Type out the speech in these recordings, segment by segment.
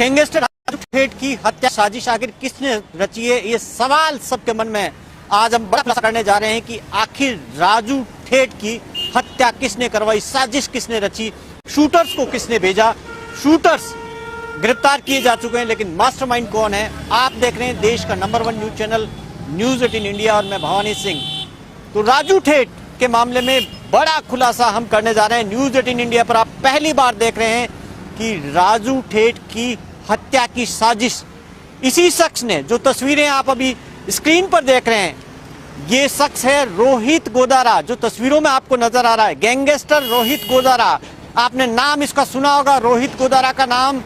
Gangster Raju ठेठ की हत्या साजिश आखिर किसने रची है, ये सवाल सबके मन में है। आज हम बड़ा खुलासा करने जा रहे हैं कि आखिर राजू ठेठ की हत्या किसने करवाई, साजिश किसने रची, शूटर्स को किसने भेजा। शूटर्स गिरफ्तार किए जा चुके हैं, लेकिन मास्टरमाइंड कौन है। आप देख रहे हैं देश का number 1 news channel news 18 India और मैं भवानी सिंह। तो राजू ठेठ के मामले में बड़ा खुलासा हम करने जा रहे हैं। न्यूज 18 इंडिया पर आप पहली बार देख रहे हैं कि राजू ठेठ की हत्या की साजिश इसी शख्स ने, जो तस्वीरें आप अभी स्क्रीन पर देख रहे हैं, ये शख्स है रोहित गोदारा, जो तस्वीरों में आपको नजर आ रहा है। गैंगस्टर रोहित गोदारा, आपने नाम इसका सुना होगा। रोहित गोदारा का नाम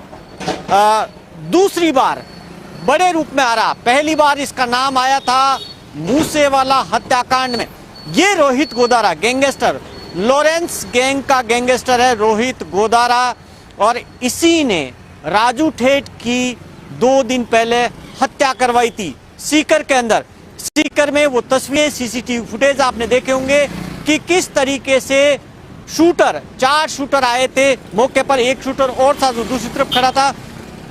दूसरी बार बड़े रूप में आ रहा। पहली बार इसका नाम आया था मूसेवाला हत्याकांड में। ये Rohit Godara gangster, Lawrence gang का गैंगस्टर है रोहित गोदारा, और इसी ने राजू ठेठ की 2 दिन पहले हत्या करवाई थी सीकर के अंदर। सीकर में वो तस्वीरें, सीसीटीवी फुटेज आपने देखे होंगे कि किस तरीके से शूटर, 4 शूटर आए थे मौके पर, एक शूटर और था जो दूसरी तरफ खड़ा था।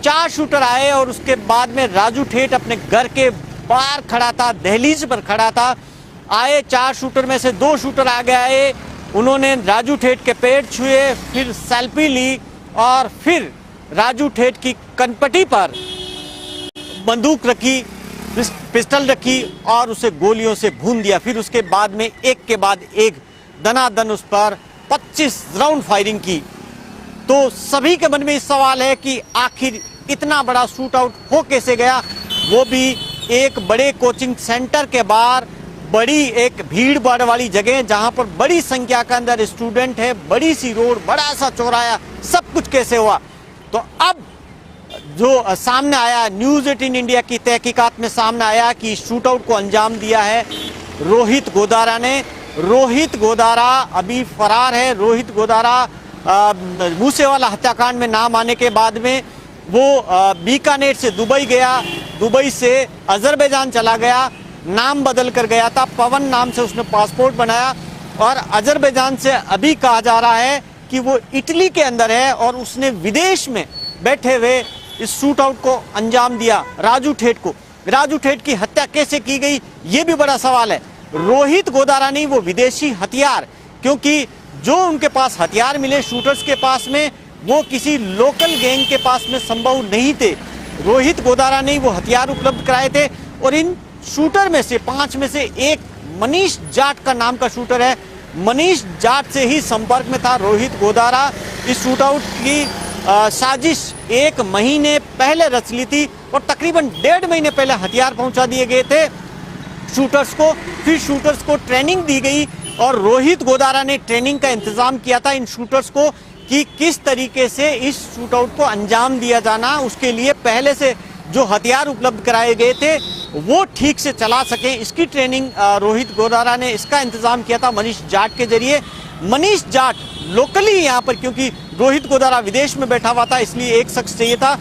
4 शूटर आए और उसके बाद में राजू ठेठ अपने घर के बाहर खड़ा था, दहलीज पर खड़ा था। आए 4 शूटर में से 2 शूटर आगे आए, उन्होंने राजू ठेठ के पेट छुए, फिर सेल्फी ली और फिर राजू ठेठ की कनपटी पर बंदूक रखी, पिस्टल रखी और उसे गोलियों से भून दिया। फिर उसके बाद में एक के बाद एक दनादन उस पर 25 राउंड फायरिंग की। तो सभी के मन में इस सवाल है कि आखिर इतना बड़ा शूट आउट हो कैसे गया, वो भी एक बड़े कोचिंग सेंटर के बाहर, बड़ी एक भीड़ भाड़ वाली जगह जहां पर बड़ी संख्या के अंदर स्टूडेंट है, बड़ी सी रोड, बड़ा सा चौराहा, सब कुछ कैसे हुआ। तो अब जो सामने आया, न्यूज 18 इंडिया की तहकीकात में सामने आया कि शूट आउट को अंजाम दिया है रोहित गोदारा ने। रोहित गोदारा अभी फरार है। रोहित गोदारा मूसेवाला हत्याकांड में नाम आने के बाद में वो बीकानेर से दुबई गया, दुबई से अजरबैजान चला गया, नाम बदल कर गया था, पवन नाम से उसने पासपोर्ट बनाया, और अजरबैजान से अभी कहा जा रहा है कि वो इटली के अंदर है और उसने विदेश में बैठे हुए इस शूट आउट को अंजाम दिया राजू ठेठ को। राजू ठेठ की हत्या कैसे की गई, ये भी बड़ा सवाल है। रोहित गोदारा नहीं, वो विदेशी हथियार, क्योंकि जो उनके पास हथियार मिले शूटर्स के पास में, वो किसी लोकल गैंग के पास में संभव नहीं थे। रोहित गोदारा ने वो हथियार उपलब्ध कराए थे। और इन शूटर में से 5 में से एक मनीष जाट का नाम का शूटर है। मनीष जाट से ही संपर्क में था रोहित गोदारा। इस शूट आउट की साजिश 1 महीने पहले रच ली थी और तकरीबन 1.5 महीने पहले हथियार पहुंचा दिए गए थे शूटर्स को। फिर शूटर्स को ट्रेनिंग दी गई और रोहित गोदारा ने ट्रेनिंग का इंतजाम किया था इन शूटर्स को कि किस तरीके से इस शूट आउट को अंजाम दिया जाना। उसके लिए पहले से जो हथियार उपलब्ध कराए गए थे वो ठीक से चला सके, इसकी ट्रेनिंग रोहित गोदारा ने, इसका इंतजाम किया था मनीष जाट के जरिए। मनीष जाट लोकली यहाँ पर, क्योंकि रोहित गोदारा विदेश में बैठा हुआ था इसलिए एक शख्स चाहिए था,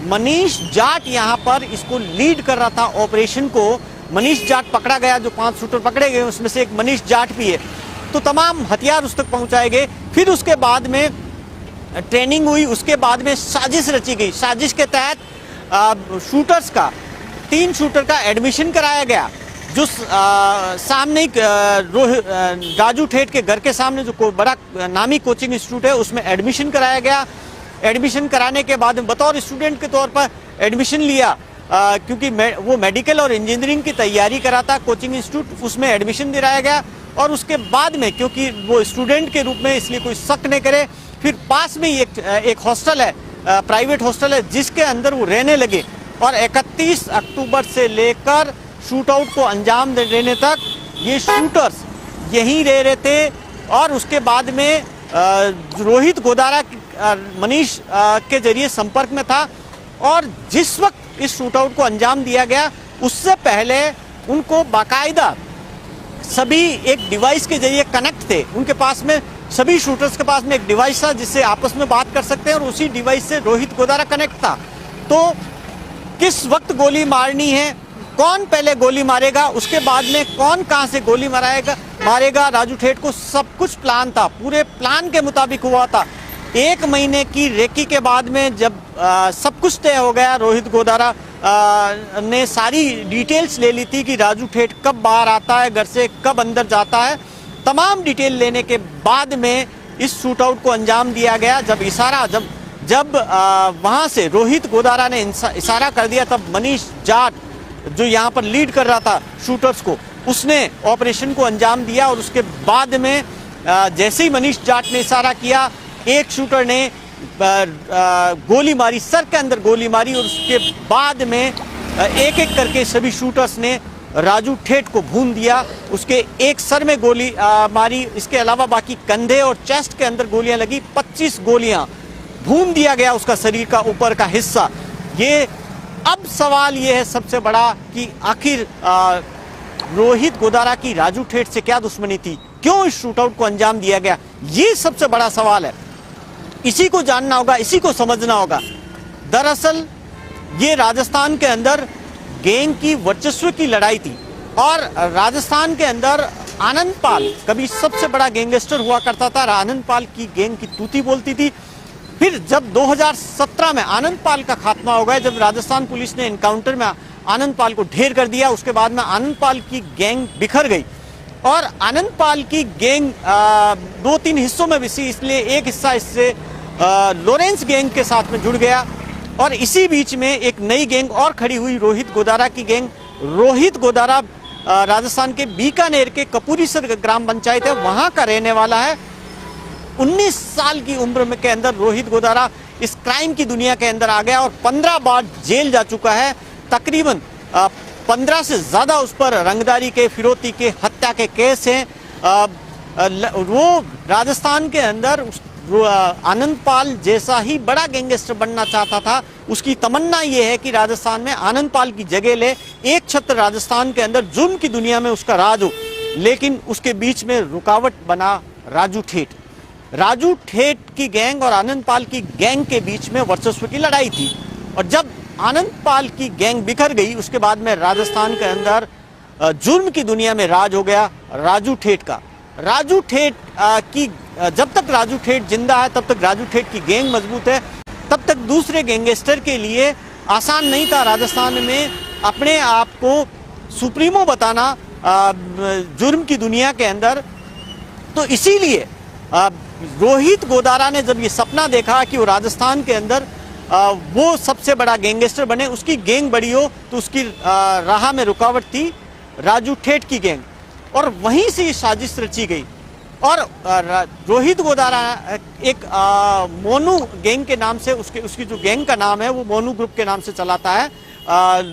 मनीष जाट यहाँ पर इसको लीड कर रहा था ऑपरेशन को। मनीष जाट पकड़ा गया, जो 5 शूटर पकड़े गए उसमें से एक मनीष जाट भी है। तो तमाम हथियार उस तक पहुंचाए गए। फिर उसके बाद में ट्रेनिंग हुई, उसके बाद में साजिश रची गई। साजिश के तहत शूटर्स का, 3 शूटर का एडमिशन कराया गया। जो सामने राजू ठेठ के घर के सामने जो बड़ा नामी कोचिंग इंस्टीट्यूट है उसमें एडमिशन कराया गया। एडमिशन कराने के बाद में बतौर स्टूडेंट के तौर पर एडमिशन लिया, क्योंकि वो मेडिकल और इंजीनियरिंग की तैयारी करा था कोचिंग इंस्टीट्यूट, उसमें एडमिशन दिलाया गया। और उसके बाद में, क्योंकि वो स्टूडेंट के रूप में इसलिए कोई शक नहीं करे, फिर पास में ही एक हॉस्टल है, प्राइवेट हॉस्टल है, जिसके अंदर वो रहने लगे। और 31 अक्टूबर से लेकर शूट आउट को अंजाम देने तक ये शूटर्स यहीं रह रहे थे। और उसके बाद में रोहित गोदारा मनीष के जरिए संपर्क में था। और जिस वक्त इस शूट आउट को अंजाम दिया गया उससे पहले उनको बाकायदा सभी एक डिवाइस के जरिए कनेक्ट थे। उनके पास में, सभी शूटर्स के पास में एक डिवाइस था जिससे आपस में बात कर सकते हैं, और उसी डिवाइस से रोहित गोदारा कनेक्ट था। तो किस वक्त गोली मारनी है, कौन पहले गोली मारेगा, उसके बाद में कौन कहां से गोली मारेगा राजू ठेठ को, सब कुछ प्लान था, पूरे प्लान के मुताबिक हुआ था। 1 महीने की रेकी के बाद में जब सब कुछ तय हो गया, रोहित गोदारा ने सारी डिटेल्स ले ली थी कि राजू ठेठ कब बाहर आता है घर से, कब अंदर जाता है। तमाम डिटेल लेने के बाद में इस शूट आउट को अंजाम दिया गया। जब वहां से रोहित गोदारा ने इशारा कर दिया, तब मनीष जाट जो यहाँ पर लीड कर रहा था शूटर्स को, उसने ऑपरेशन को अंजाम दिया। और उसके बाद में जैसे ही मनीष जाट ने इशारा किया, एक शूटर ने गोली मारी, सर के अंदर गोली मारी। और उसके बाद में एक एक करके सभी शूटर्स ने राजू ठेठ को भून दिया। उसके एक सर में गोली मारी, इसके अलावा बाकी कंधे और चेस्ट के अंदर गोलियां लगी। 25 गोलियां भून दिया गया उसका शरीर का ऊपर का हिस्सा। ये अब सवाल ये है सबसे बड़ा कि आखिर रोहित गोदारा की राजू ठेठ से क्या दुश्मनी थी, क्यों इस शूटआउट को अंजाम दिया गया, ये सबसे बड़ा सवाल है। इसी को जानना होगा, इसी को समझना होगा। दरअसल ये राजस्थान के अंदर गैंग की वर्चस्व की लड़ाई थी। और राजस्थान के अंदर आनंद पाल कभी सबसे बड़ा गैंगस्टर हुआ करता था। आनंद पाल की गैंग की तूती बोलती थी। फिर जब 2017 में आनंद पाल का खात्मा हो गया, जब राजस्थान पुलिस ने एनकाउंटर में आनंद पाल को ढेर कर दिया, उसके बाद में आनंद पाल की गैंग बिखर गई। और आनंद पाल की गैंग 2-3 हिस्सों में बिसी, इसलिए एक हिस्सा इससे लॉरेंस गैंग के साथ में जुड़ गया। और इसी बीच में एक नई गैंग और खड़ी हुई, रोहित गोदारा की गैंग। रोहित गोदारा राजस्थान के बीकानेर के कपूरीसर ग्राम पंचायत है, वहां का रहने वाला है। 19 साल की उम्र में के अंदर रोहित गोदारा इस क्राइम की दुनिया के अंदर आ गया और 15 बार जेल जा चुका है। तकरीबन 15 से ज्यादा उस पर रंगदारी के, फिरौती के, हत्या के केस हैं। वो राजस्थान के अंदर आनंद पाल जैसा ही बड़ा गैंगस्टर बनना चाहता था। उसकी तमन्ना ये है कि राजस्थान में आनंद पाल की जगह ले, एक छत्र राजस्थान के अंदर जुर्म की दुनिया में उसका राज हो। लेकिन उसके बीच में रुकावट बना राजू ठेठ। राजू ठेठ की गैंग और आनंद पाल की गैंग के बीच में वर्चस्व की लड़ाई थी। और जब आनंद पाल की गैंग बिखर गई, उसके बाद में राजस्थान के अंदर जुर्म की दुनिया में राज हो गया राजू ठेठ का। राजू ठेठ की जब तक राजू ठेठ जिंदा है, तब तक राजू ठेठ की गैंग मजबूत है। तब तक दूसरे गैंगस्टर के लिए आसान नहीं था राजस्थान में अपने आप को सुप्रीमो बताना जुर्म की दुनिया के अंदर। तो इसीलिए रोहित गोदारा ने जब ये सपना देखा कि वो राजस्थान के अंदर वो सबसे बड़ा गैंगस्टर बने, उसकी गैंग बड़ी हो, तो उसकी राह में रुकावट थी राजू ठेठ की गैंग। और वहीं से ये साजिश रची गई। और रोहित गोदारा एक मोनू गैंग के नाम से, उसकी जो गैंग का नाम है वो मोनू ग्रुप के नाम से चलाता है।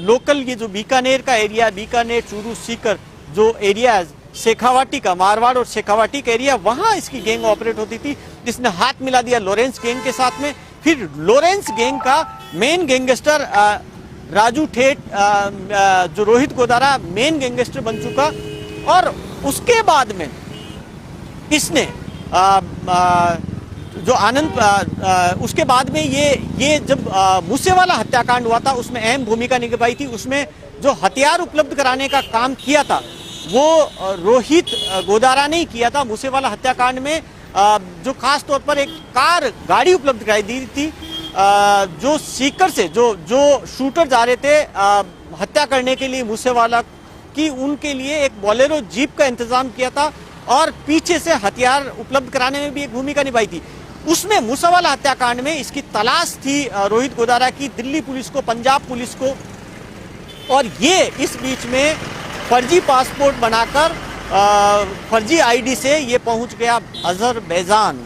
लोकल ये जो बीकानेर का एरिया, बीकानेर, चूरू, सीकर जो एरिया है, शेखावाटी का, मारवाड़ और शेखावाटी का एरिया, वहां इसकी गैंग ऑपरेट होती थी, जिसने हाथ मिला दिया लॉरेंस गैंग के साथ में। फिर लॉरेंस गैंग का मेन गैंगस्टर राजू ठेठ, जो रोहित गोदारा मेन गैंगस्टर बन चुका। और उसके बाद में इसने जो आनंद उसके बाद में ये जब मूसेवाला हत्याकांड हुआ था, उसमें अहम भूमिका निभाई थी। उसमें जो हथियार उपलब्ध कराने का काम किया था वो रोहित गोदारा ने ही किया था। मूसेवाला हत्याकांड में जो खास तौर पर एक गाड़ी उपलब्ध कराई दी थी, जो सीकर से जो शूटर जा रहे थे हत्या करने के लिए मूसेवाला की, उनके लिए एक बोलेरो जीप का इंतजाम किया था। और पीछे से हथियार उपलब्ध कराने में भी एक भूमिका निभाई थी। उसमें मूसेवाला हत्याकांड में इसकी तलाश थी रोहित गोदारा की, दिल्ली पुलिस को, पंजाब पुलिस को। और ये इस बीच में फर्जी पासपोर्ट बनाकर फर्जी आईडी से ये पहुंच गया अजरबैजान।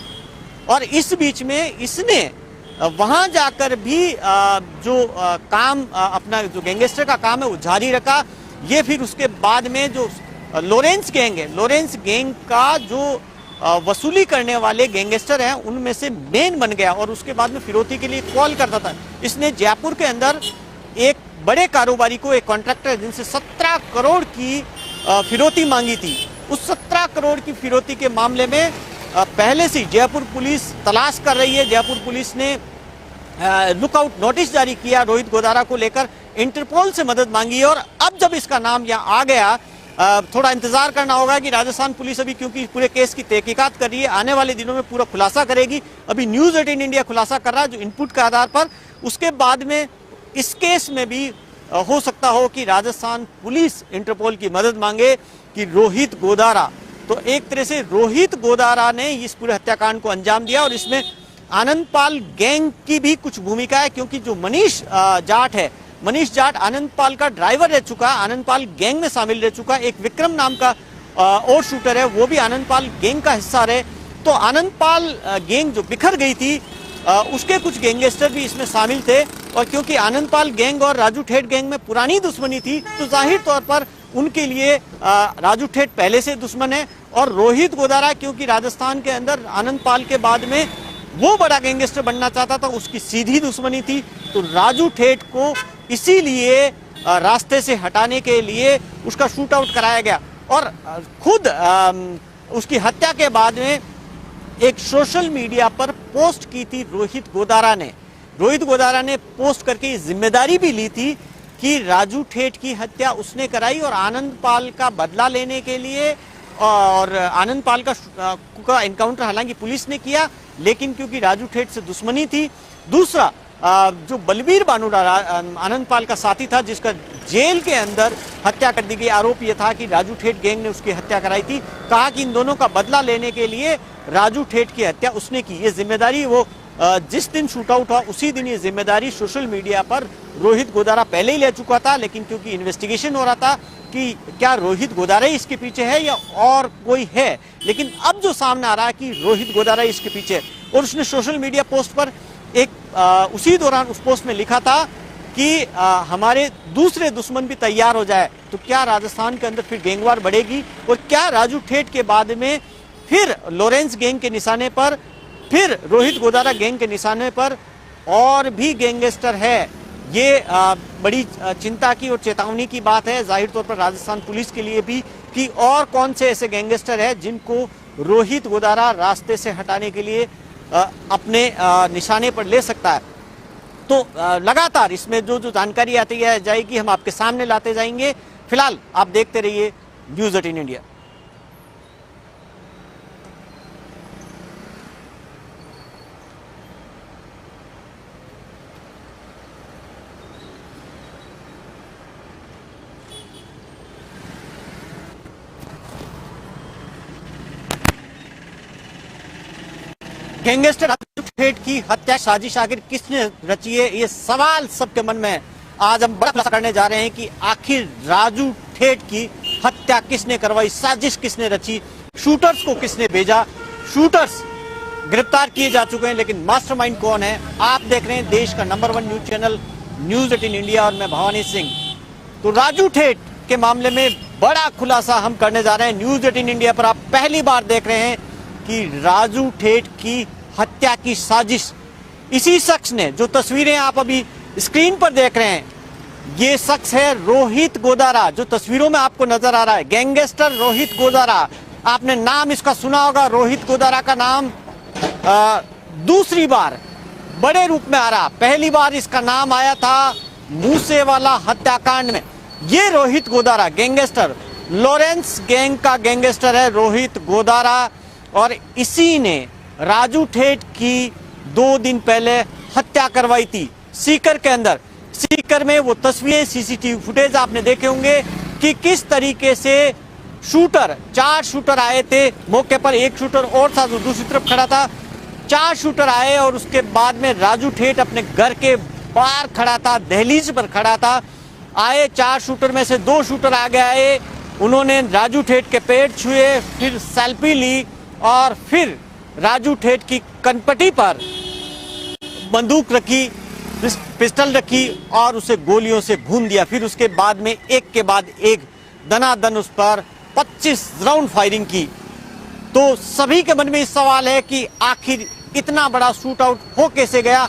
और इस बीच में इसने वहां जाकर भी जो काम अपना जो गैंगस्टर का काम है वो जारी रखा। ये फिर उसके बाद में जो लॉरेंस गैंग है, लॉरेंस गैंग का जो वसूली करने वाले गैंगस्टर हैं उनमें से मेन बन गया। और उसके बाद में फिरौती के लिए कॉल करता था। इसने जयपुर के अंदर एक बड़े कारोबारी को, एक कॉन्ट्रैक्टर जिनसे 17 करोड़ की फिरौती मांगी थी। उस 17 करोड़ की फिरौती के मामले में पहले से जयपुर पुलिस तलाश कर रही है। जयपुर पुलिस ने लुकआउट नोटिस जारी किया रोहित गोदारा को लेकर, इंटरपोल से मदद मांगी। और अब जब इसका नाम यहाँ आ गया थोड़ा इंतजार करना होगा कि राजस्थान पुलिस अभी क्योंकि पूरे केस की तहकीकात कर रही है, आने वाले दिनों में पूरा खुलासा करेगी। अभी न्यूज़ 18 इंडिया खुलासा कर रहा है जो इनपुट के आधार पर। उसके बाद में इस केस में भी हो सकता हो कि राजस्थान पुलिस इंटरपोल की मदद मांगे कि रोहित गोदारा, तो एक तरह से रोहित गोदारा ने इस पूरे हत्याकांड को अंजाम दिया और इसमें आनंदपाल गैंग की भी कुछ भूमिका है, क्योंकि जो मनीष जाट है, मनीष जाट आनंदपाल का ड्राइवर रह चुका, आनंदपाल गैंग में शामिल रह चुका। एक विक्रम नाम का और शूटर है, वो भी आनंदपाल गैंग का हिस्सा रहे। तो आनंदपाल गैंग जो बिखर गई थी, उसके कुछ गैंगस्टर भी इसमें शामिल थे। और क्योंकि आनंदपाल गैंग और राजू ठेठ गैंग में पुरानी दुश्मनी थी, तो जाहिर तौर पर उनके लिए राजू ठेठ पहले से दुश्मन है। और रोहित गोदारा क्योंकि राजस्थान के अंदर आनंदपाल के बाद में वो बड़ा गैंगस्टर बनना चाहता था, उसकी सीधी दुश्मनी थी। तो राजू ठेठ को इसीलिए रास्ते से हटाने के लिए उसका शूट आउट कराया गया। और खुद उसकी हत्या के बाद में एक सोशल मीडिया पर पोस्ट की थी रोहित गोदारा ने पोस्ट करके ये जिम्मेदारी भी ली थी कि राजू ठेठ की हत्या उसने कराई और आनंदपाल का बदला लेने के लिए। और आनंदपाल का एनकाउंटर हालांकि पुलिस ने किया, लेकिन क्योंकि राजू ठेठ से दुश्मनी थी। दूसरा जो बलबीर बानुड़ा आनंदपाल का साथी था, जिसका जेल के अंदर हत्या कर दी गई, आरोप यह था कि राजू ठेठ गैंग ने उसकी हत्या कराई थी। कहा कि इन दोनों का बदला लेने के लिए राजू ठेठ की हत्या उसने की। ये जिम्मेदारी वो जिस दिन शूट आउट हुआ उसी दिन ये जिम्मेदारी सोशल मीडिया पर रोहित गोदारा पहले ही ले चुका था। लेकिन क्योंकि इन्वेस्टिगेशन हो रहा था कि क्या रोहित गोदारा ही इसके पीछे है या और कोई है, लेकिन अब जो सामने आ रहा है कि रोहित गोदारा ही इसके पीछे। और उसने सोशल मीडिया पोस्ट पर एक उसी दौरान उस पोस्ट में लिखा था कि हमारे दूसरे दुश्मन भी तैयार हो जाए। तो क्या राजस्थान के अंदर फिर गैंगवार बढ़ेगी और क्या राजू ठेठ के बाद में फिर लॉरेंस गैंग के निशाने पर, फिर रोहित गोदारा गैंग के निशाने पर और भी गैंगस्टर है। ये बड़ी चिंता की और चेतावनी की बात है जाहिर तौर पर राजस्थान पुलिस के लिए भी कि और कौन से ऐसे गैंगस्टर है जिनको रोहित गोदारा रास्ते से हटाने के लिए अपने निशाने पर ले सकता है। तो लगातार इसमें जो जानकारी आती जाएगी हम आपके सामने लाते जाएंगे। फिलहाल आप देखते रहिए न्यूज़ 18 इंडिया। गैंगस्टर राजू ठेठ की हत्या साजिश आखिर किसने रची है, ये सवाल सबके मन में है। आज हम बड़ा खुलासा करने जा रहे हैं कि आखिर राजू ठेठ की हत्या किसने करवाई, साजिश किसने रची, शूटर्स को किसने भेजा। शूटर्स गिरफ्तार किए जा चुके हैं, लेकिन मास्टरमाइंड कौन है। आप देख रहे हैं देश का number 1 news channel news 18 India और मैं भवानी सिंह। तो राजू ठेठ के मामले में बड़ा खुलासा हम करने जा रहे हैं। न्यूज़ 18 इंडिया पर आप पहली बार देख रहे हैं कि राजू ठेठ की हत्या की साजिश इसी शख्स ने, जो तस्वीरें आप अभी स्क्रीन पर देख रहे हैं, ये शख्स है रोहित गोदारा, जो तस्वीरों में आपको नजर आ रहा है। गैंगस्टर रोहित गोदारा, आपने नाम इसका सुना होगा। रोहित गोदारा का नाम दूसरी बार बड़े रूप में आ रहा। पहली बार इसका नाम आया था मूसेवाला हत्याकांड में। ये Rohit Godara gangster, Lawrence gang का गैंगस्टर है रोहित गोदारा। और इसी ने राजू ठेठ की 2 दिन पहले हत्या करवाई थी सीकर के अंदर। सीकर में वो तस्वीरें, सीसीटीवी फुटेज आपने देखे होंगे कि किस तरीके से शूटर, 4 शूटर आए थे मौके पर, एक शूटर और था जो दूसरी तरफ खड़ा था। 4 शूटर आए और उसके बाद में राजू ठेठ अपने घर के बाहर खड़ा था, दहलीज पर खड़ा था। आए 4 शूटर में से 2 शूटर आगे आए, उन्होंने राजू ठेठ के पेट छुए, फिर सेल्फी ली और फिर राजू ठेठ की कनपटी पर बंदूक रखी, पिस्टल रखी और उसे गोलियों से भून दिया। फिर उसके बाद में एक के बाद एक दनादन उस पर 25 राउंड फायरिंग की। तो सभी के मन में इस सवाल है कि आखिर इतना बड़ा शूट आउट हो कैसे गया,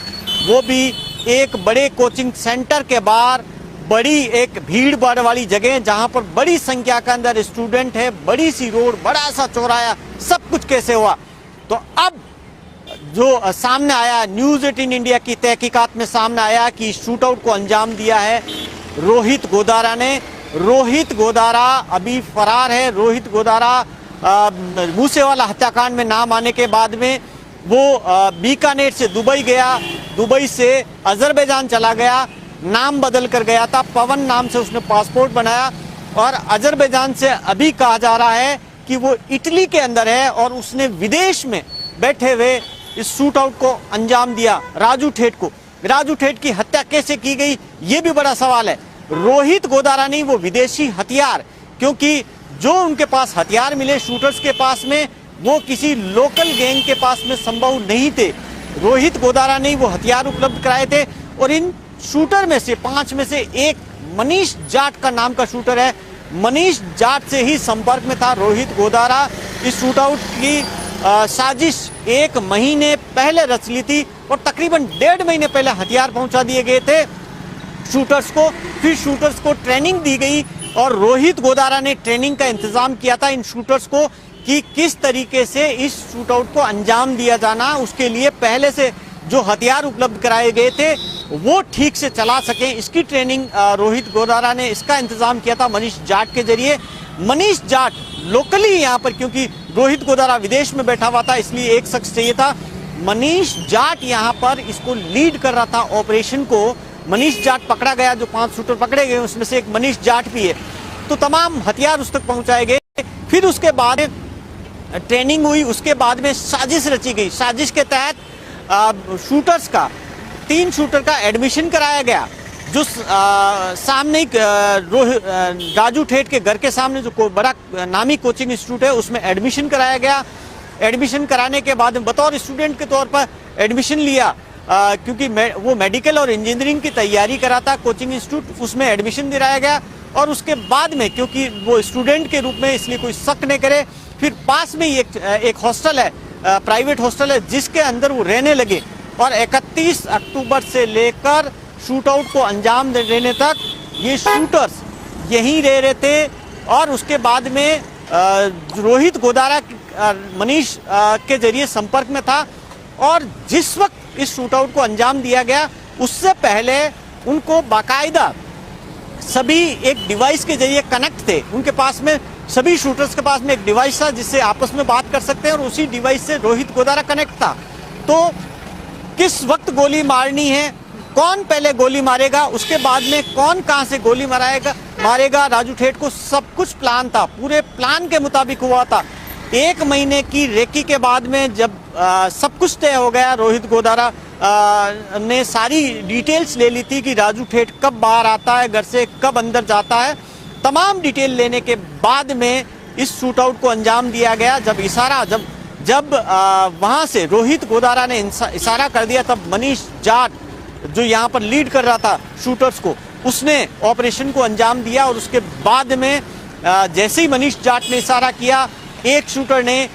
वो भी एक बड़े कोचिंग सेंटर के बाहर, बड़ी एक भीड़ भाड़ वाली जगह जहां पर बड़ी संख्या के अंदर स्टूडेंट है, बड़ी सी रोड, बड़ा सा चौराहा, सब कुछ कैसे हुआ। तो अब जो सामने आया, न्यूज़ 18 इंडिया की तहकीकात में सामने आया कि शूट आउट को अंजाम दिया है रोहित गोदारा ने। रोहित गोदारा अभी फरार है। रोहित गोदारा मूसेवाला हत्याकांड में नाम आने के बाद में वो बीकानेर से दुबई गया, दुबई से अजरबैजान चला गया, नाम बदल कर गया था, पवन नाम से उसने पासपोर्ट बनाया और अजरबैजान से अभी कहा जा रहा है कि वो इटली के अंदर है और उसने विदेश में बैठे हुए इस शूट आउट को अंजाम दिया। राजू ठेठ को, राजू ठेठ की हत्या कैसे की गई ये भी बड़ा सवाल है। रोहित गोदारा नहीं, वो विदेशी हथियार, क्योंकि जो उनके पास हथियार मिले शूटर्स के पास में वो किसी लोकल गैंग के पास में संभव नहीं थे। रोहित गोदारा ने वो हथियार उपलब्ध कराए थे और इन शूटर में से 5 में से एक मनीष जाट का नाम का शूटर है। मनीष जाट से ही संपर्क में था रोहित गोदारा। इस शूट आउट की साजिश 1 महीने पहले रच ली थी और तकरीबन 1.5 महीने पहले हथियार पहुंचा दिए गए थे शूटर्स को। फिर शूटर्स को ट्रेनिंग दी गई और रोहित गोदारा ने ट्रेनिंग का इंतजाम किया था इन शूटर्स को कि किस तरीके से इस शूट आउट को अंजाम दिया जाना। उसके लिए पहले से जो हथियार उपलब्ध कराए गए थे वो ठीक से चला सकें, इसकी ट्रेनिंग रोहित गोदारा ने इसका इंतजाम किया था मनीष जाट के जरिए। मनीष जाट लोकली यहाँ पर, क्योंकि रोहित गोदारा विदेश में बैठा हुआ था इसलिए एक शख्स चाहिए था, मनीष जाट यहाँ पर इसको लीड कर रहा था ऑपरेशन को। मनीष जाट पकड़ा गया, जो 5 शूटर पकड़े गए उसमें से एक मनीष जाट भी है। तो तमाम हथियार उस तक पहुंचाए गए। फिर उसके बाद ट्रेनिंग हुई, उसके बाद में साजिश रची गई। साजिश के तहत शूटर्स का 3 शूटर का एडमिशन कराया गया। जो सामने राजू ठेठ के घर के सामने जो बड़ा नामी कोचिंग इंस्टीट्यूट है उसमें एडमिशन कराया गया। एडमिशन कराने के बाद बतौर स्टूडेंट के तौर पर एडमिशन लिया, क्योंकि वो मेडिकल और इंजीनियरिंग की तैयारी कर रहा था कोचिंग इंस्टीट्यूट, उसमें एडमिशन दिलाया गया। और उसके बाद में क्योंकि वो स्टूडेंट के रूप में इसलिए कोई शक नहीं करे, फिर पास में ही एक हॉस्टल है, प्राइवेट हॉस्टल है जिसके अंदर वो रहने लगे और 31 अक्टूबर से लेकर शूट आउट को अंजाम देने तक ये शूटर्स यहीं रह रहे थे। और उसके बाद में रोहित गोदारा मनीष के जरिए संपर्क में था और जिस वक्त इस शूट आउट को अंजाम दिया गया उससे पहले उनको बाकायदा सभी एक डिवाइस के जरिए कनेक्ट थे। उनके पास में सभी शूटर्स के पास में एक डिवाइस था जिससे आपस में बात कर सकते हैं और उसी डिवाइस से रोहित गोदारा कनेक्ट था। तो किस वक्त गोली मारनी है, कौन पहले गोली मारेगा, उसके बाद में कौन कहां से गोली मारेगा राजू ठेठ को, सब कुछ प्लान था, पूरे प्लान के मुताबिक हुआ था। 1 महीने की रेकी के बाद में जब सब कुछ तय हो गया, रोहित गोदारा ने सारी डिटेल्स ले ली थी कि राजू ठेठ कब बाहर आता है घर से, कब अंदर जाता है। तमाम डिटेल लेने के बाद में इस शूट आउट को अंजाम दिया गया। जब वहां से रोहित गोदारा ने इशारा कर दिया तब मनीष जाट जो यहाँ पर लीड कर रहा था शूटर्स को, उसने ऑपरेशन को अंजाम दिया। और उसके बाद में जैसे ही मनीष जाट ने इशारा किया, एक शूटर ने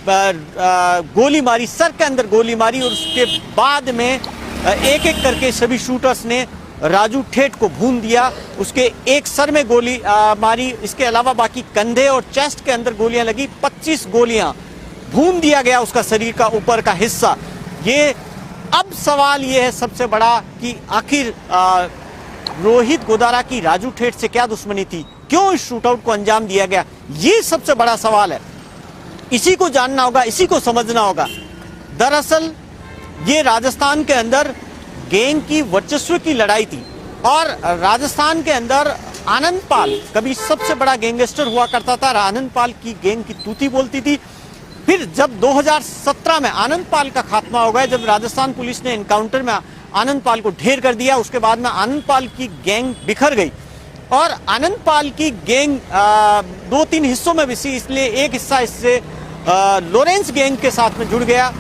गोली मारी, सर के अंदर गोली मारी और उसके बाद में एक एक करके सभी शूटर्स ने राजू ठेठ को भून दिया। उसके एक सर में गोली मारी, इसके अलावा बाकी कंधे और चेस्ट के अंदर गोलियां लगी। 25 गोलियां भून दिया गया उसका शरीर का ऊपर का हिस्सा। ये अब सवाल ये है सबसे बड़ा कि आखिर रोहित गोदारा की राजू ठेठ से क्या दुश्मनी थी, क्यों इस शूटआउट को अंजाम दिया गया, ये सबसे बड़ा सवाल है। इसी को जानना होगा, इसी को समझना होगा। दरअसल ये राजस्थान के अंदर गैंग की वर्चस्व की लड़ाई थी और राजस्थान के अंदर आनंद पाल कभी सबसे बड़ा गैंगस्टर हुआ करता था। आनंद पाल की गैंग की तूती बोलती थी। फिर जब 2017 में आनंद पाल का खात्मा हो गया, जब राजस्थान पुलिस ने एनकाउंटर में आनंद पाल को ढेर कर दिया, उसके बाद में आनंद पाल की गैंग बिखर गई और आनंद पाल की गैंग 2-3 हिस्सों में बिसी, इसलिए एक हिस्सा इससे लॉरेंस गैंग के साथ में जुड़ गया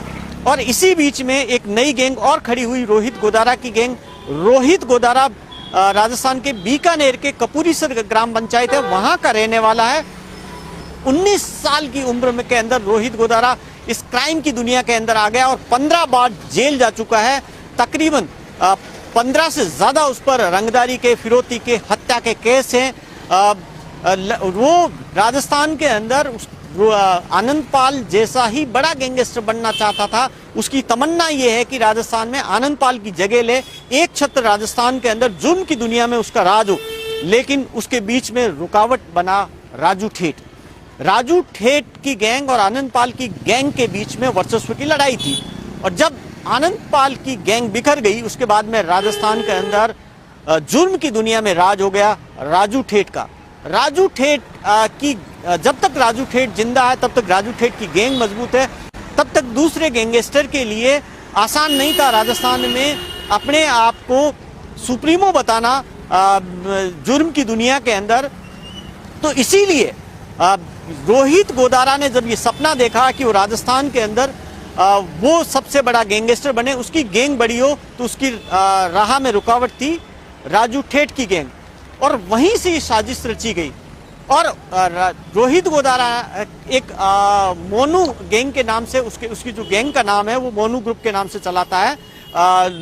और इसी बीच में एक नई गैंग और खड़ी हुई, रोहित गोदारा की गैंग। रोहित गोदारा राजस्थान के बीकानेर के कपूरीसर ग्राम पंचायत है, वहां का रहने वाला है। 19 साल की उम्र में के अंदर रोहित गोदारा इस क्राइम की दुनिया के अंदर आ गया और 15 बार जेल जा चुका है। तकरीबन 15 से ज्यादा उस पर रंगदारी के, फिरौती के, हत्या के केस हैं। वो राजस्थान के अंदर आनंद पाल जैसा ही बड़ा गैंगस्टर बनना चाहता था। उसकी तमन्ना ये है कि राजस्थान में आनंद पाल की जगह ले, एक छत्र राजस्थान के अंदर जुर्म की दुनिया में उसका राज हो। लेकिन उसके बीच में रुकावट बना राजू ठेठ। राजू ठेठ की गैंग और आनंद पाल की गैंग के बीच में वर्चस्व की लड़ाई थी, और जब आनंद पाल की गैंग बिखर गई उसके बाद में राजस्थान के अंदर जुर्म की दुनिया में राज हो गया राजू ठेठ का। राजू ठेठ की जब तक राजू ठेठ जिंदा है तब तक राजू ठेठ की गैंग मजबूत है, तब तक दूसरे गैंगस्टर के लिए आसान नहीं था राजस्थान में अपने आप को सुप्रीमो बताना जुर्म की दुनिया के अंदर। तो इसीलिए रोहित गोदारा ने जब ये सपना देखा कि वो राजस्थान के अंदर वो सबसे बड़ा गैंगस्टर बने, उसकी गैंग बड़ी हो, तो उसकी राह में रुकावट थी राजू ठेठ की गैंग, और वहीं से ये साजिश रची गई। और रोहित गोदारा एक मोनू गैंग के नाम से उसकी जो गैंग का नाम है वो मोनू ग्रुप के नाम से चलाता है।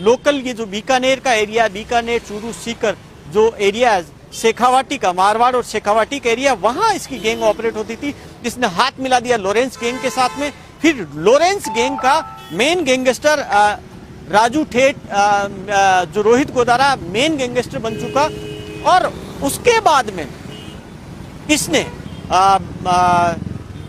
लोकल ये जो बीकानेर का एरिया, बीकानेर, चूरू, सीकर जो एरिया है, शेखावाटी का, मारवाड़ और शेखावाटी का एरिया, वहां इसकी गैंग ऑपरेट होती थी, जिसने हाथ मिला दिया लॉरेंस गैंग के साथ में। फिर लॉरेंस गैंग का मेन गैंगस्टर राजू ठेठ, जो रोहित गोदारा मेन गैंगस्टर बन चुका, और उसके बाद में इसने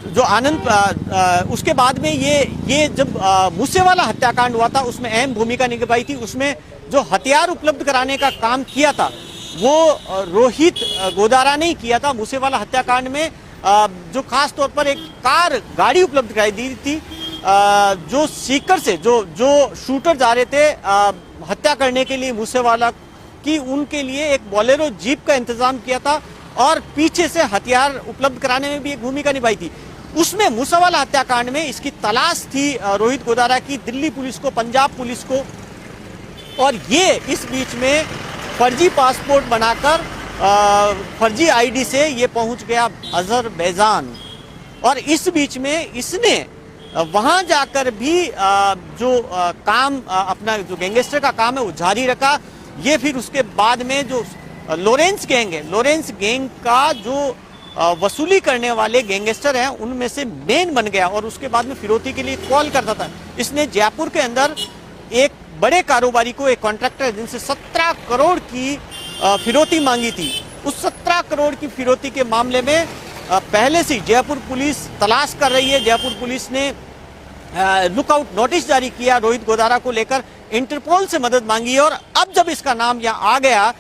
जो आनंद उसके बाद में ये जब मूसेवाला हत्याकांड हुआ था उसमें अहम भूमिका निभाई थी। उसमें जो हथियार उपलब्ध कराने का काम किया था वो रोहित गोदारा ने ही किया था। मूसेवाला हत्याकांड में जो खास तौर पर एक गाड़ी उपलब्ध कराई दी थी, जो सीकर से जो शूटर जा रहे थे हत्या करने के लिए मूसेवाला की, उनके लिए एक बोलेरो जीप का इंतजाम किया था, और पीछे से हथियार उपलब्ध कराने में भी एक भूमिका निभाई थी। उसमें मूसेवाला हत्याकांड में इसकी तलाश थी रोहित गोदारा की, दिल्ली पुलिस को, पंजाब पुलिस को, और ये इस बीच में फर्जी पासपोर्ट बनाकर फर्जी आईडी से ये पहुंच गया अजरबैजान, और इस बीच में इसने वहां जाकर भी जो काम अपना जो गैंगस्टर का काम है वो जारी रखा। ये फिर उसके बाद में जो लॉरेंस गैंग है, लॉरेंस गैंग का जो वसूली करने वाले गैंगस्टर हैं उनमें से मेन बन गया, और उसके बाद में फिरौती के लिए कॉल करता था। इसने जयपुर के अंदर एक बड़े कारोबारी को, एक कॉन्ट्रैक्टर जिनसे 17 करोड़ की फिरौती मांगी थी। उस 17 करोड़ की फिरौती के मामले में पहले से जयपुर पुलिस तलाश कर रही है। जयपुर पुलिस ने लुकआउट नोटिस जारी किया रोहित गोदारा को लेकर, इंटरपोल से मदद मांगी है, और अब जब इसका नाम यहाँ आ गया,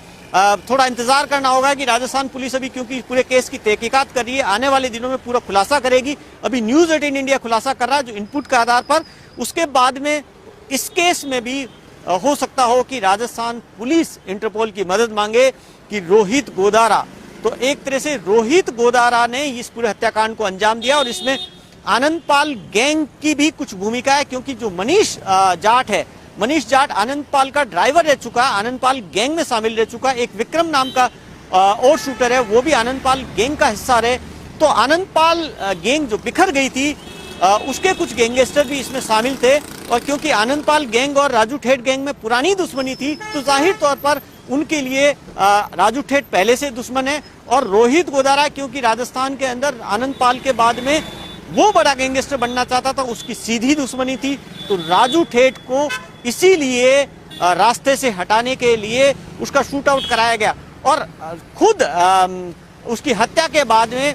थोड़ा इंतजार करना होगा कि राजस्थान पुलिस अभी, क्योंकि पूरे केस की तहकीकात कर रही है, आने वाले दिनों में पूरा खुलासा करेगी। अभी न्यूज़ 18 इंडिया खुलासा कर रहा है जो इनपुट के आधार पर। उसके बाद में इस केस में भी हो सकता हो कि राजस्थान पुलिस इंटरपोल की मदद मांगे कि रोहित गोदारा, तो एक तरह से रोहित गोदारा ने इस पूरे हत्याकांड को अंजाम दिया, और इसमें आनंद पाल गैंग की भी कुछ भूमिका है, क्योंकि जो मनीष जाट है, मनीष जाट आनंद पाल का ड्राइवर रह चुका, आनंद पाल गैंग में शामिल रह चुका। एक विक्रम नाम का और शूटर है, वो भी आनंद पाल गैंग का हिस्सा रहे। तो आनंद पाल गैंग जो बिखर गई थी उसके कुछ गैंगस्टर भी इसमें शामिल थे, और क्योंकि आनंद पाल गैंग और राजू ठेठ गैंग में पुरानी दुश्मनी थी, तो जाहिर तौर पर उनके लिए राजू ठेठ पहले से दुश्मन है, और रोहित गोदारा क्योंकि राजस्थान के अंदर आनंद पाल के बाद में वो बड़ा गैंगस्टर बनना चाहता था, उसकी सीधी दुश्मनी थी। तो राजू ठेठ को इसीलिए रास्ते से हटाने के लिए उसका शूट आउट कराया गया, और खुद उसकी हत्या के बाद में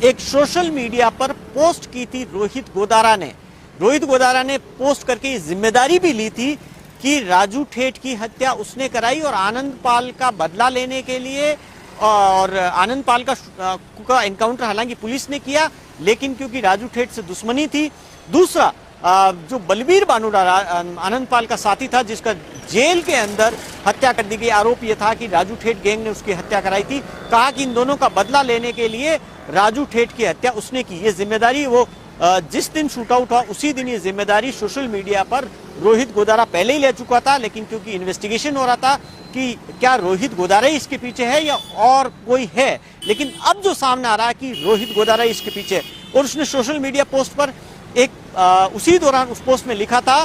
एक सोशल मीडिया पर पोस्ट की थी रोहित गोदारा ने। रोहित गोदारा ने पोस्ट करके जिम्मेदारी भी ली थी कि राजू ठेठ की हत्या उसने कराई, और आनंद पाल का बदला लेने के लिए, और आनंद पाल का एनकाउंटर हालांकि पुलिस ने किया, लेकिन क्योंकि राजू ठेठ से दुश्मनी थी। दूसरा जो बलबीर बानुड़ा आनंद पाल का साथी था, जिसका जेल के अंदर हत्या कर दी गई, आरोप यह था कि राजू ठेठ गैंग ने उसकी हत्या कराई थी। कहा कि इन दोनों का बदला लेने के लिए राजू ठेठ की हत्या उसने की। ये जिम्मेदारी वो जिस दिन शूट आउट हुआ उसी दिन ये जिम्मेदारी सोशल मीडिया पर रोहित गोदारा पहले ही ले चुका था, लेकिन क्योंकि इन्वेस्टिगेशन हो रहा था कि क्या रोहित गोदारा ही इसके पीछे है या और कोई है, लेकिन अब जो सामने आ रहा है कि रोहित गोदारा ही इसके पीछे है। और उसने सोशल मीडिया पोस्ट पर एक उसी दौरान उस पोस्ट में लिखा था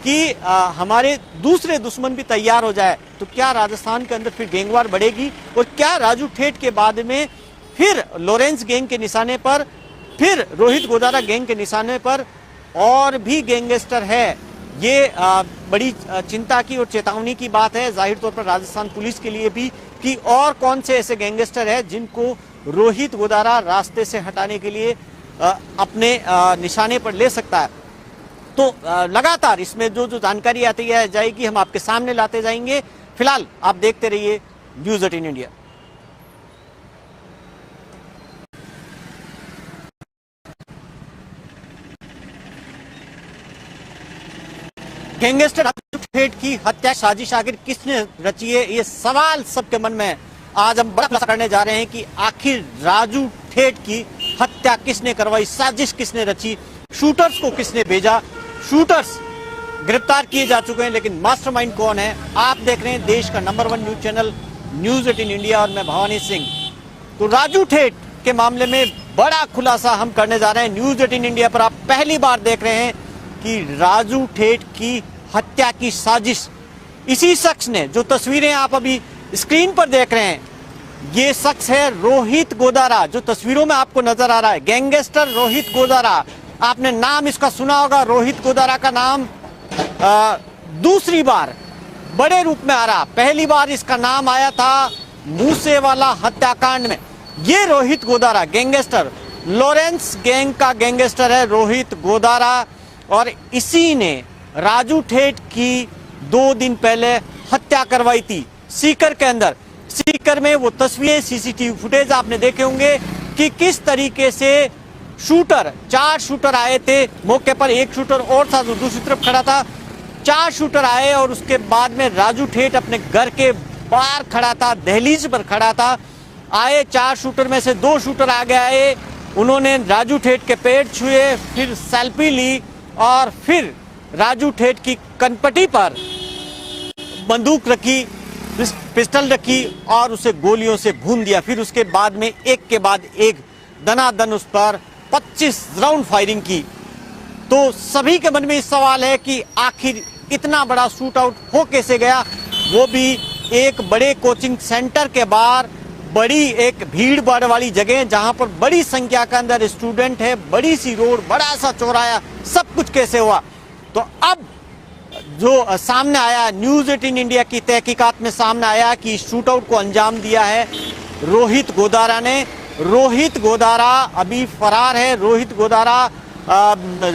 कि हमारे दूसरे दुश्मन भी तैयार हो जाए, तो क्या राजस्थान के अंदर फिर गैंगवार बढ़ेगी, और क्या राजू ठेठ के बाद में फिर लॉरेंस गैंग के निशाने पर, फिर रोहित गोदारा गैंग के निशाने पर और भी गैंगस्टर है ये बड़ी चिंता की और चेतावनी की बात है जाहिर तौर पर राजस्थान पुलिस के लिए भी कि और कौन से ऐसे गैंगस्टर हैं जिनको रोहित गोदारा रास्ते से हटाने के लिए अपने निशाने पर ले सकता है। तो लगातार इसमें जो जानकारी आती है जाएगी हम आपके सामने लाते जाएंगे। फिलहाल आप देखते रहिए न्यूज़ 18 इंडिया। गैंगस्टर राजू ठेठ की हत्या साजिश आखिर किसने रची है, ये सवाल सबके मन में है। आज हम बड़ा खुलासा करने जा रहे हैं कि आखिर राजू ठेठ की हत्या किसने करवाई, साजिश किसने रची, शूटर्स को किसने भेजा। शूटर्स गिरफ्तार किए जा चुके हैं लेकिन मास्टरमाइंड कौन है। आप देख रहे हैं देश का number 1 news channel news 18 India और मैं भवानी सिंह। तो राजू ठेठ के मामले में बड़ा खुलासा हम करने जा रहे हैं। न्यूज़ 18 इंडिया पर आप पहली बार देख रहे हैं कि राजू ठेठ की हत्या की साजिश इसी शख्स ने, जो तस्वीरें आप अभी स्क्रीन पर देख रहे हैं, ये शख्स है रोहित गोदारा, जो तस्वीरों में आपको नजर आ रहा है। गैंगस्टर रोहित गोदारा, आपने नाम इसका सुना होगा। रोहित गोदारा का नाम दूसरी बार बड़े रूप में आ रहा। पहली बार इसका नाम आया था मूसेवाला हत्याकांड में। ये Rohit Godara gangster, Lawrence gang का गैंगस्टर है रोहित गोदारा, और इसी ने राजू ठेठ की 2 दिन पहले हत्या करवाई थी सीकर के अंदर। सीकर में वो तस्वीरें, सीसीटीवी फुटेज आपने देखे होंगे कि किस तरीके से शूटर, 4 शूटर आए थे मौके पर, एक शूटर और था जो दूसरी तरफ खड़ा था। 4 शूटर आए और उसके बाद में राजू ठेठ अपने घर के बाहर खड़ा था, दहलीज पर खड़ा था। आए 4 शूटर में से 2 शूटर आगे आए, उन्होंने राजू ठेठ के पेट छुए, फिर सेल्फी ली और फिर राजू ठेठ की कनपटी पर बंदूक रखी, पिस्टल रखी और उसे गोलियों से भून दिया। फिर उसके बाद में एक के बाद एक दनादन उस पर 25 राउंड फायरिंग की। तो सभी के मन में इस सवाल है कि आखिर इतना बड़ा शूट आउट हो कैसे गया, वो भी एक बड़े कोचिंग सेंटर के बाहर, बड़ी एक भीड़ भाड़ वाली जगह जहां पर बड़ी संख्या के अंदर स्टूडेंट है, बड़ी सी रोड, बड़ा सा चौराहा, सब कुछ कैसे हुआ। तो अब जो सामने आया, न्यूज़ 18 इंडिया की तहकीकात में सामने आया कि शूट आउट को अंजाम दिया है रोहित गोदारा ने। रोहित गोदारा अभी फरार है। रोहित गोदारा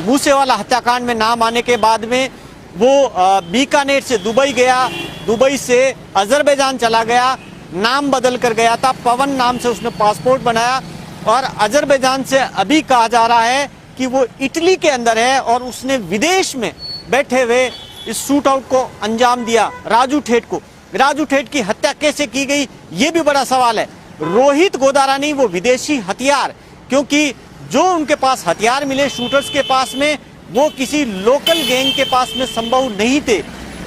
मूसेवाला हत्याकांड में नाम आने के बाद में वो बीकानेर से दुबई गया, दुबई से अजरबैजान चला गया, नाम बदल कर गया था, पवन नाम से उसने पासपोर्ट बनाया और अजरबैजान से अभी कहा जा रहा है कि वो इटली के अंदर है और उसने विदेश में बैठे हुए इस शूट आउट को अंजाम दिया राजू ठेठ को। राजू ठेठ की हत्या कैसे की गई, ये भी बड़ा सवाल है। रोहित गोदारा नहीं, वो विदेशी हथियार, क्योंकि जो उनके पास हथियार मिले शूटर्स के पास में, वो किसी लोकल गैंग के पास में संभव नहीं थे।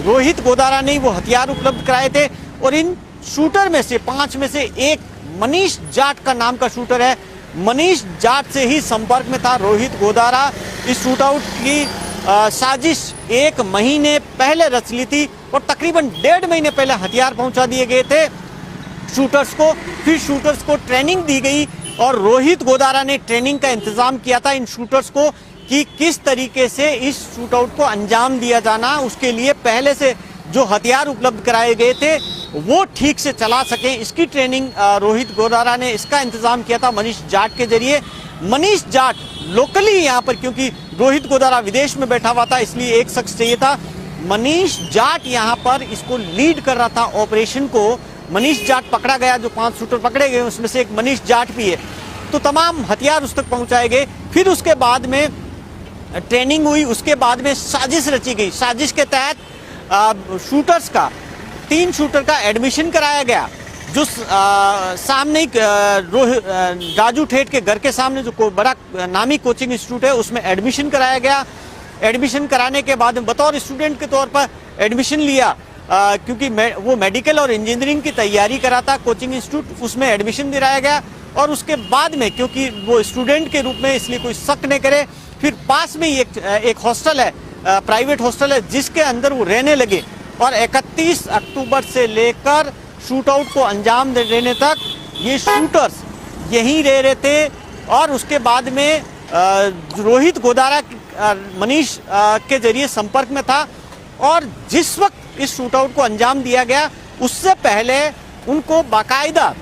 रोहित गोदारा ने वो हथियार उपलब्ध कराए थे और इन शूटर में से 5 में से एक मनीष जाट का नाम का शूटर है। मनीष जाट से ही संपर्क में था रोहित गोदारा। इस शूट आउट की साजिश 1 महीने पहले रच ली थी और तकरीबन 1.5 महीने पहले हथियार पहुंचा दिए गए थे शूटर्स को। फिर शूटर्स को ट्रेनिंग दी गई और रोहित गोदारा ने ट्रेनिंग का इंतजाम किया था इन शूटर्स को कि किस तरीके से इस शूट आउट को अंजाम दिया जाना। उसके लिए पहले से जो हथियार उपलब्ध कराए गए थे वो ठीक से चला सकें, इसकी ट्रेनिंग रोहित गोदारा ने इसका इंतजाम किया था मनीष जाट के जरिए। मनीष जाट लोकली यहाँ पर, क्योंकि रोहित गोदारा विदेश में बैठा हुआ था इसलिए एक शख्स चाहिए था, मनीष जाट यहाँ पर इसको लीड कर रहा था ऑपरेशन को। मनीष जाट पकड़ा गया, जो 5 शूटर पकड़े गए उसमें से एक मनीष जाट भी है। तो तमाम हथियार उस तक पहुंचाए गए। फिर उसके बाद में ट्रेनिंग हुई, उसके बाद में साजिश रची गई। साजिश के तहत शूटर्स का 3 शूटर का एडमिशन कराया गया, जो सामने राजू ठेठ के घर के सामने जो बड़ा नामी कोचिंग इंस्टीट्यूट है उसमें एडमिशन कराया गया। एडमिशन कराने के बाद बतौर स्टूडेंट के तौर पर एडमिशन लिया, क्योंकि वो मेडिकल और इंजीनियरिंग की तैयारी करा था कोचिंग इंस्टीट्यूट, उसमें एडमिशन दिलाया गया। और उसके बाद में क्योंकि वो स्टूडेंट के रूप में, इसलिए कोई शक न करे, फिर पास में ही एक हॉस्टल है, प्राइवेट हॉस्टल है, जिसके अंदर वो रहने लगे। और 31 अक्टूबर से लेकर शूट आउट को अंजाम देने तक ये शूटर्स यहीं रह रहे थे। और उसके बाद में रोहित गोदारा मनीष के जरिए संपर्क में था और जिस वक्त इस शूटआउट को अंजाम दिया गया उससे पहले उनको बाकायदा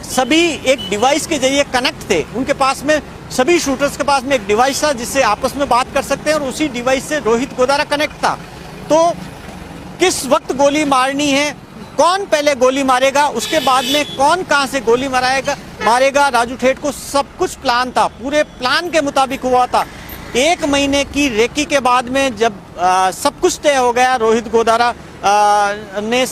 सभी एक डिवाइस के जरिए कनेक्ट थे। उनके पास में सभी शूटर्स के पास में एक डिवाइस था जिससे आपस में बात कर सकते हैं और उसी डिवाइस से रोहित गोदारा कनेक्ट था। तो किस वक्त गोली मारनी है, कौन पहले गोली मारेगा, उसके बाद में कौन कहां से गोली मारेगा राजू ठेठ को, सब कुछ प्लान था, पूरे प्लान के मुताबिक हुआ था। 1 महीने की रेकी के बाद में जब सब कुछ तय हो गया, रोहित गोदारा ने